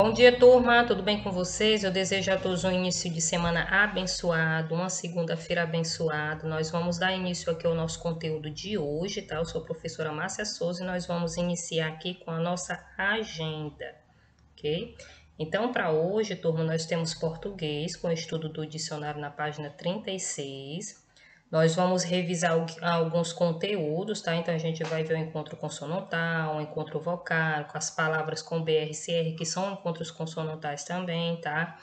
Bom dia, turma, tudo bem com vocês? Eu desejo a todos um início de semana abençoado, uma segunda-feira abençoada. Nós vamos dar início aqui ao nosso conteúdo de hoje, tá? Eu sou a professora Márcia Souza e nós vamos iniciar aqui com a nossa agenda, ok? Então, para hoje, turma, nós temos português com o estudo do dicionário na página 36. Nós vamos revisar alguns conteúdos, tá? Então, a gente vai ver o encontro consonantal, o encontro vocal, com as palavras com BR e CR, que são encontros consonantais também, tá?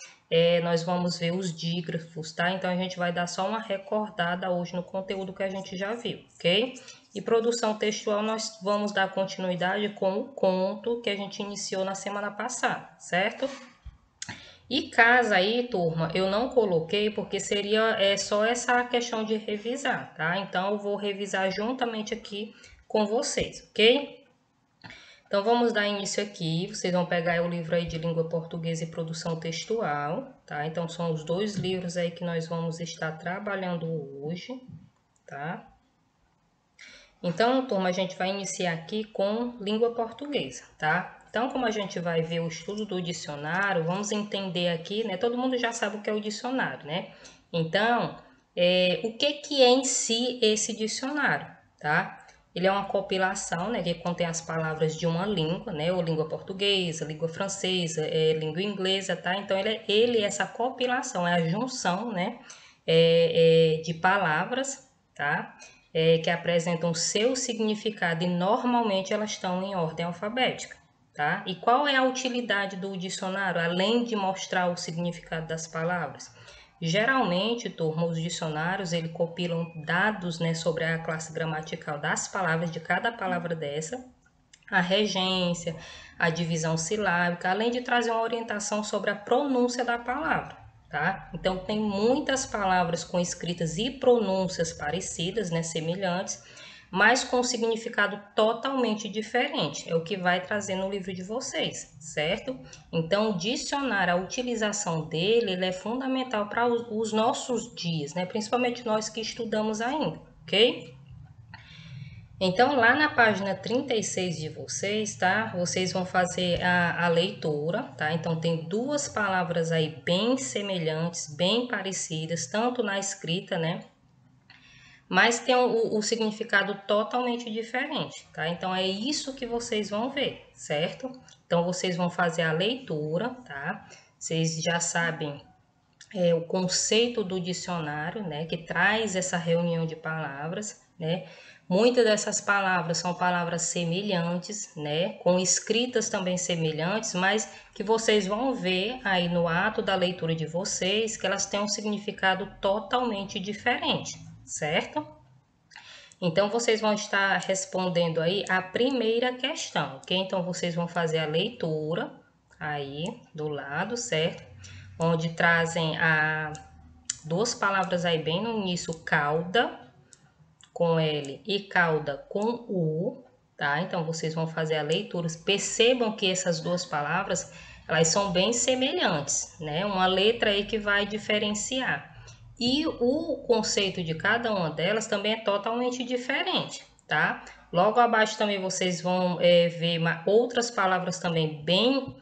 Nós vamos ver os dígrafos, tá? Então, a gente vai dar só uma recordada hoje no conteúdo que a gente já viu, ok? E produção textual, nós vamos dar continuidade com o conto que a gente iniciou na semana passada, certo? E casa aí, turma, eu não coloquei porque seria só essa questão de revisar, tá? Então, eu vou revisar juntamente aqui com vocês, ok? Então, vamos dar início aqui. Vocês vão pegar o livro aí de língua portuguesa e produção textual, tá? Então, são os dois livros aí que nós vamos estar trabalhando hoje, tá? Então, turma, a gente vai iniciar aqui com língua portuguesa, tá? Então, como a gente vai ver o estudo do dicionário, vamos entender aqui, né? Todo mundo já sabe o que é o dicionário, né? Então, o que é em si esse dicionário, tá? Ele é uma compilação, né, que contém as palavras de uma língua, né, ou língua portuguesa, língua francesa, língua inglesa, tá? Então, ele é essa compilação, é a junção, né, de palavras, tá? Que apresentam seu significado e normalmente elas estão em ordem alfabética, tá? E qual é a utilidade do dicionário, além de mostrar o significado das palavras? Geralmente, turma, os dicionários, ele compilam dados, né, sobre a classe gramatical das palavras, de cada palavra dessa, a regência, a divisão silábica, além de trazer uma orientação sobre a pronúncia da palavra, tá? Então, tem muitas palavras com escritas e pronúncias parecidas, né, semelhantes, mas com significado totalmente diferente. É o que vai trazer no livro de vocês, certo? Então, o dicionário, a utilização dele, ele é fundamental para os nossos dias, né? Principalmente nós que estudamos ainda, ok? Então, lá na página 36 de vocês, tá? Vocês vão fazer a leitura, tá? Então, tem duas palavras aí bem semelhantes, bem parecidas, tanto na escrita, né? Mas tem o significado totalmente diferente, tá? Então, é isso que vocês vão ver, certo? Então, vocês vão fazer a leitura, tá? Vocês já sabem o conceito do dicionário, né? Que traz essa reunião de palavras, né? Muitas dessas palavras são palavras semelhantes, né? Com escritas também semelhantes, mas que vocês vão ver aí no ato da leitura de vocês que elas têm um significado totalmente diferente, certo? Então, vocês vão estar respondendo aí a primeira questão, ok? Então, vocês vão fazer a leitura aí do lado, certo? Onde trazem duas palavras aí bem no início, cauda com L e cauda com U, tá? Então, vocês vão fazer a leitura. Percebam que essas duas palavras, elas são bem semelhantes, né? Uma letra aí que vai diferenciar. E o conceito de cada uma delas também é totalmente diferente, tá? Logo abaixo também vocês vão ver outras palavras também bem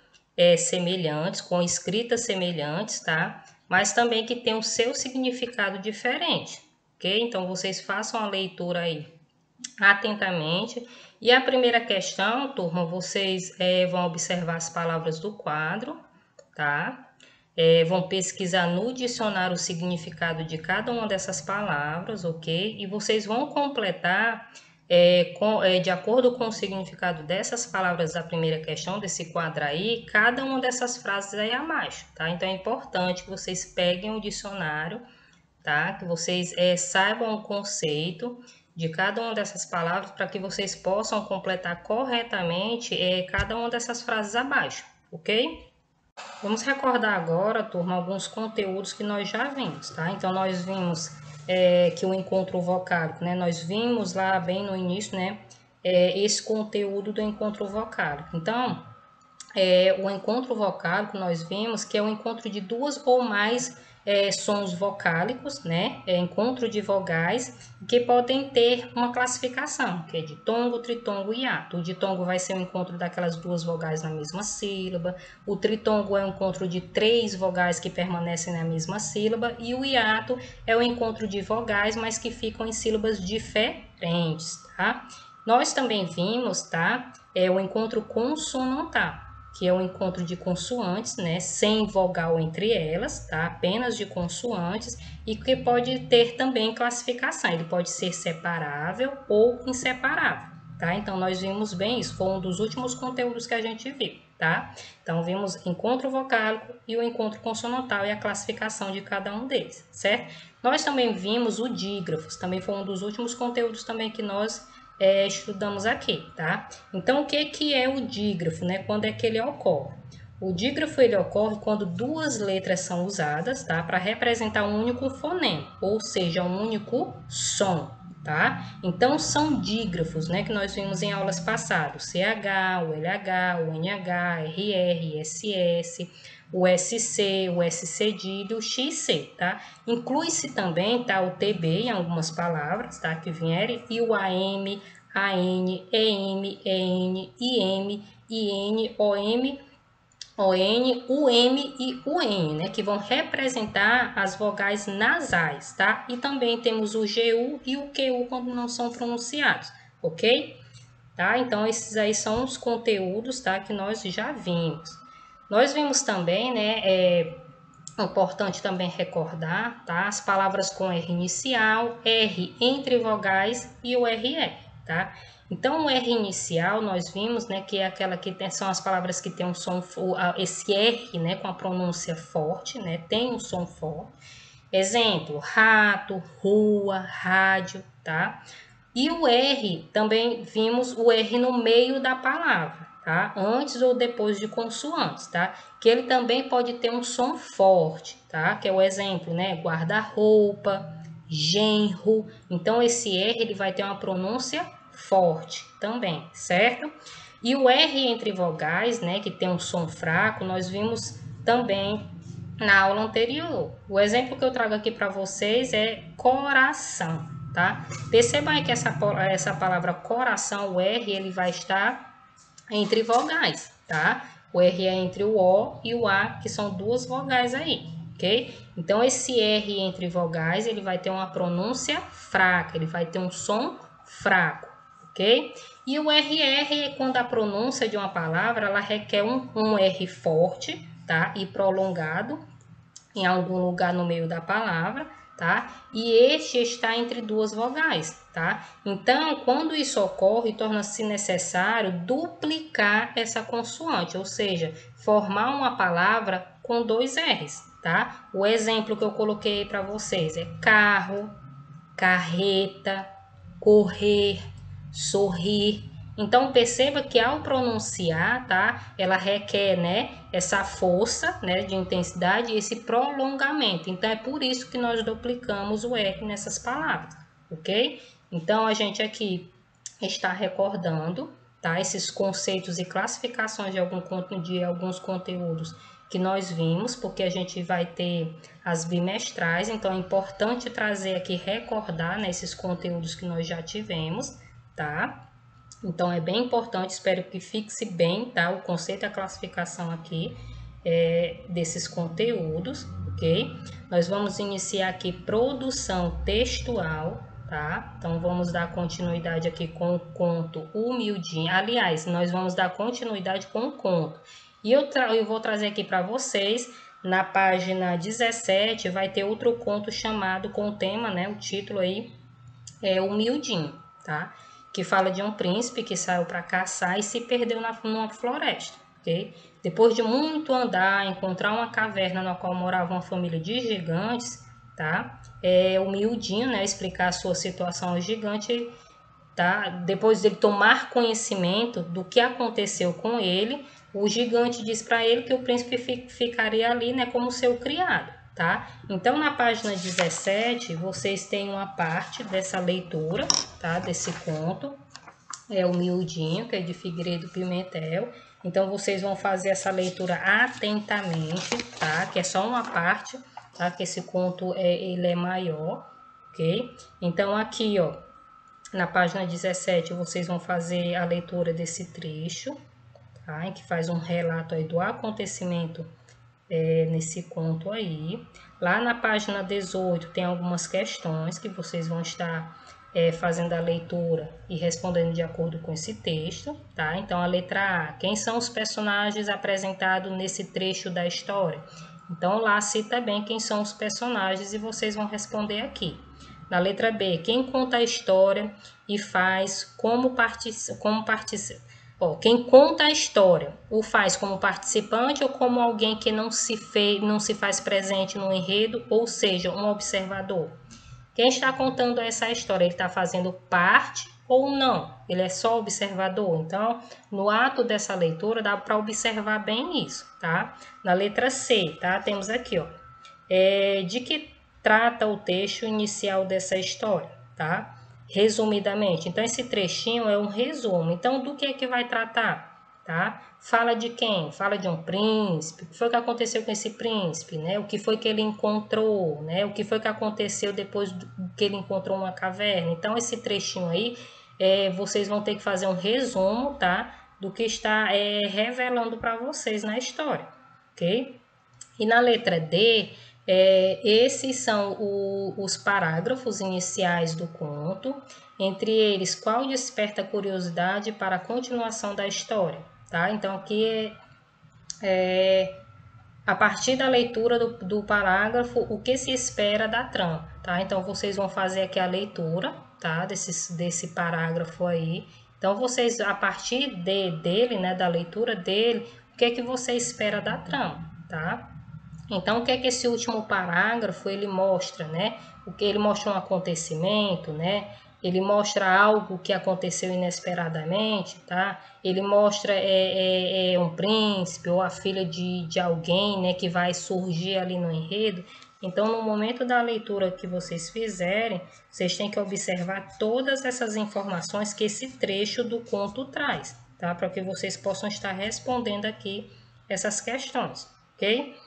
semelhantes, com escritas semelhantes, tá? Mas também que tem o seu significado diferente, ok? Então, vocês façam a leitura aí atentamente. E a primeira questão, turma, vocês vão observar as palavras do quadro, tá? Vão pesquisar no dicionário o significado de cada uma dessas palavras, ok? E vocês vão completar de acordo com o significado dessas palavras da primeira questão, desse quadro aí, cada uma dessas frases aí abaixo, tá? Então, é importante que vocês peguem o dicionário, tá? Que vocês saibam o conceito de cada uma dessas palavras para que vocês possam completar corretamente cada uma dessas frases abaixo, ok? Vamos recordar agora, turma, alguns conteúdos que nós já vimos, tá? Então, nós vimos que o encontro vocálico, né? Nós vimos lá bem no início, né? Esse conteúdo do encontro vocálico. Então, o encontro vocálico nós vimos que é o encontro de duas ou mais sons vocálicos, né? Encontro de vogais que podem ter uma classificação, que é ditongo, tritongo e hiato. O ditongo vai ser o encontro daquelas duas vogais na mesma sílaba. O tritongo é o encontro de 3 vogais que permanecem na mesma sílaba. E o hiato é o encontro de vogais, mas que ficam em sílabas diferentes, tá? Nós também vimos, tá? O encontro consonantal, que é o encontro de consoantes, né, sem vogal entre elas, tá? Apenas de consoantes, e que pode ter também classificação, ele pode ser separável ou inseparável, tá? Então, nós vimos bem isso, foi um dos últimos conteúdos que a gente viu, tá? Então, vimos encontro vocálico e o encontro consonantal e a classificação de cada um deles, certo? Nós também vimos o dígrafos, também foi um dos últimos conteúdos também que nós estudamos aqui, tá? Então, o que é o dígrafo, né? Quando é que ele ocorre? O dígrafo ele ocorre quando 2 letras são usadas, tá? Para representar um único fonema, ou seja, um único som, tá? Então, são dígrafos, né? Que nós vimos em aulas passadas: CH, o LH, o NH, RR, SS, o SC, o SC cedilho, o XC, tá? Inclui-se também, tá, o TB em algumas palavras, tá, que vierem, e o AM, AN, EM, EN, IM, IN, OM, ON, UM e UN, né, que vão representar as vogais nasais, tá? E também temos o GU e o QU quando não são pronunciados, ok? Tá? Então, esses aí são os conteúdos, tá, que nós já vimos. Nós vimos também, né, é importante também recordar, tá, as palavras com R inicial, R entre vogais e o RR, tá? Então, o R inicial nós vimos, né, que é aquela que tem, são as palavras que tem um som, esse R, né, com a pronúncia forte, né, tem um som forte. Exemplo, rato, rua, rádio, tá? E o R, também vimos o R no meio da palavra, tá? Antes ou depois de consoantes, tá? Que ele também pode ter um som forte, tá? Que é o exemplo, né? Guarda-roupa, genro. Então, esse R, ele vai ter uma pronúncia forte também, certo? E o R entre vogais, né? Que tem um som fraco, nós vimos também na aula anterior. O exemplo que eu trago aqui para vocês é coração, tá? Percebam aí que essa palavra coração, o R, ele vai estar entre vogais, tá? O R é entre o O e o A, que são 2 vogais aí, ok? Então, esse R entre vogais, ele vai ter uma pronúncia fraca, ele vai ter um som fraco, ok? E o RR é quando a pronúncia de uma palavra, ela requer um R forte, tá? E prolongado em algum lugar no meio da palavra, tá? E este está entre 2 vogais, tá? Então, quando isso ocorre, torna-se necessário duplicar essa consoante, ou seja, formar uma palavra com 2 R's, tá? O exemplo que eu coloquei para vocês é carro, carreta, correr, sorrir. Então, perceba que ao pronunciar, tá? Ela requer, né, essa força, né, de intensidade e esse prolongamento. Então, é por isso que nós duplicamos o R nessas palavras, ok? Então, a gente aqui está recordando, tá? Esses conceitos e classificações de alguns conteúdos que nós vimos, porque a gente vai ter as bimestrais, então é importante trazer aqui, recordar, né, esses conteúdos que nós já tivemos, tá? Então, é bem importante, espero que fixe bem, tá? O conceito e a classificação aqui desses conteúdos, ok? Nós vamos iniciar aqui produção textual, tá? Então, vamos dar continuidade aqui com o conto Humildinho. Aliás, nós vamos dar continuidade com o conto. E eu vou trazer aqui para vocês, na página 17, vai ter outro conto chamado com o tema, né? O título aí é Humildinho, tá? Que fala de um príncipe que saiu para caçar e se perdeu numa floresta, ok? Depois de muito andar, encontrar uma caverna na qual morava uma família de gigantes, tá? O Miudinho, né, explicar a sua situação ao gigante, tá? Depois dele tomar conhecimento do que aconteceu com ele, o gigante diz para ele que o príncipe ficaria ali, né, como seu criado, tá? Então, na página 17, vocês têm uma parte dessa leitura, tá? Desse conto, é o Miudinho, que é de Figueiredo Pimentel. Então, vocês vão fazer essa leitura atentamente, tá? Que é só uma parte tá? Que esse conto ele é maior, ok? Então aqui, ó, na página 17, vocês vão fazer a leitura desse trecho, tá? Que faz um relato aí do acontecimento nesse conto aí. Lá na página 18 tem algumas questões que vocês vão estar fazendo a leitura e respondendo de acordo com esse texto, tá? Então a letra A, quem são os personagens apresentados nesse trecho da história? Então lá cita bem quem são os personagens e vocês vão responder aqui. Na letra B, quem conta a história e faz como participa. Quem conta a história o faz como participante ou como alguém que não se faz presente no enredo, ou seja, um observador. Quem está contando essa história, ele está fazendo parte ou não? Ele é só observador? Então, no ato dessa leitura, dá para observar bem isso, tá? Na letra C, tá? Temos aqui, ó, de que trata o texto inicial dessa história, tá? Resumidamente. Então, esse trechinho é um resumo. Então, do que vai tratar, tá? Fala de quem? Fala de um príncipe. O que foi que aconteceu com esse príncipe, né? O que foi que ele encontrou, né? O que foi que aconteceu depois que ele encontrou uma caverna. Então, esse trechinho aí, vocês vão ter que fazer um resumo, tá? Do que está revelando para vocês na história, ok? E na letra D, esses são os parágrafos iniciais do conto, entre eles, qual desperta curiosidade para a continuação da história, tá? Então, aqui a partir da leitura do parágrafo, o que se espera da trama, tá? Então, vocês vão fazer aqui a leitura, tá? Desse parágrafo aí. Então, vocês, a partir dele, né, da leitura dele, o que é que você espera da trama, tá? Então, o que é que esse último parágrafo ele mostra, né? O que ele mostra um acontecimento, né? Ele mostra algo que aconteceu inesperadamente, tá? Ele mostra um príncipe ou a filha de alguém, né? Que vai surgir ali no enredo. Então, no momento da leitura que vocês fizerem, vocês têm que observar todas essas informações que esse trecho do conto traz, tá? Para que vocês possam estar respondendo aqui essas questões, ok?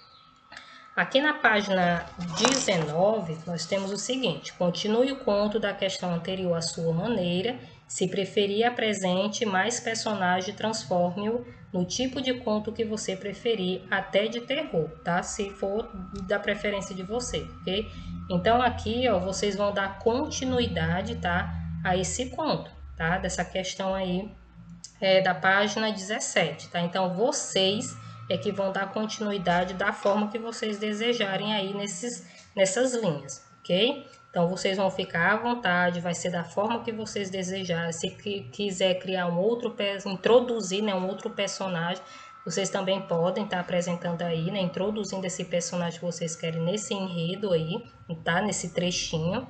Aqui na página 19, nós temos o seguinte: continue o conto da questão anterior à sua maneira. Se preferir, apresente mais personagem e transforme-o no tipo de conto que você preferir, até de terror, tá? Se for da preferência de você, ok? Então, aqui, ó, vocês vão dar continuidade, tá? A esse conto, tá? Dessa questão aí da página 17, tá? Então, vocês que vão dar continuidade da forma que vocês desejarem aí nessas linhas, ok? Então, vocês vão ficar à vontade, vai ser da forma que vocês desejarem. Se quiser criar introduzir, né, um outro personagem, vocês também podem estar apresentando aí, né, introduzindo esse personagem que vocês querem nesse enredo aí, tá? Nesse trechinho,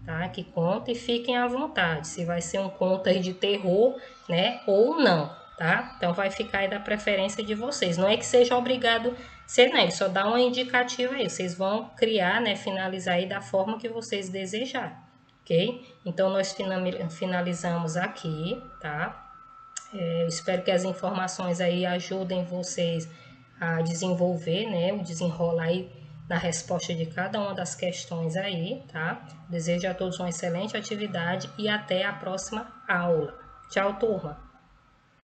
tá? Que conta, e fiquem à vontade, se vai ser um conto aí de terror, né, ou não, tá? Então vai ficar aí da preferência de vocês. Não é que seja obrigado ser, né? Só dá uma indicativa aí. Vocês vão criar, né, finalizar aí da forma que vocês desejarem, ok? Então nós finalizamos aqui, tá? Eu espero que as informações aí ajudem vocês a desenvolver, né, o desenrolar aí na resposta de cada uma das questões aí, tá? Desejo a todos uma excelente atividade e até a próxima aula. Tchau, turma!